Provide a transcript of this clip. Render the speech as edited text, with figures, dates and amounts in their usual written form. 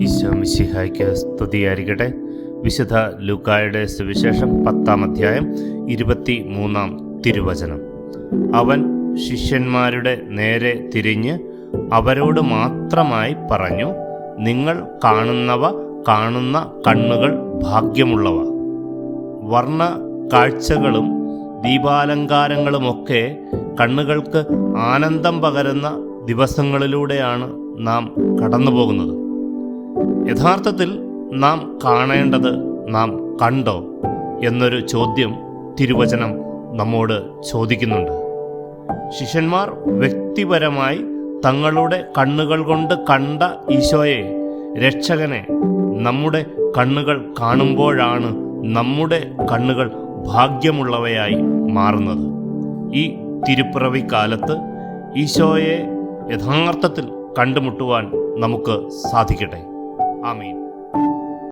ഈശോ മിശിഹായ്ക്ക് സ്തുതിയായിരിക്കട്ടെ. വിശുദ്ധ ലൂക്കായുടെ സുവിശേഷം 10-ാം അധ്യായം 23-ാം തിരുവചനം. അവൻ ശിഷ്യന്മാരുടെ നേരെ തിരിഞ്ഞ് അവരോട് മാത്രമായി പറഞ്ഞു, നിങ്ങൾ കാണുന്നവ കാണുന്ന കണ്ണുകൾ ഭാഗ്യമുള്ളവ. വർണ്ണ കാഴ്ചകളും ദീപാലങ്കാരങ്ങളുമൊക്കെ കണ്ണുകൾക്ക് ആനന്ദം പകരുന്ന ദിവസങ്ങളിലൂടെയാണ് നാം കടന്നു പോകുന്നത്. യഥാർത്ഥത്തിൽ നാം കാണേണ്ടത് നാം കണ്ടോ എന്നൊരു ചോദ്യം തിരുവചനം നമ്മോട് ചോദിക്കുന്നുണ്ട്. ശിഷ്യന്മാർ വ്യക്തിപരമായി തങ്ങളുടെ കണ്ണുകൾ കൊണ്ട് കണ്ട ഈശോയെ, രക്ഷകനെ, നമ്മുടെ കണ്ണുകൾ കാണുമ്പോഴാണ് നമ്മുടെ കണ്ണുകൾ ഭാഗ്യമുള്ളവയായി മാറുന്നത്. ഈ തിരുപ്പിറവി കാലത്ത് ഈശോയെ യഥാർത്ഥത്തിൽ കണ്ടുമുട്ടുവാൻ നമുക്ക് സാധിക്കട്ടെ. ആമീൻ.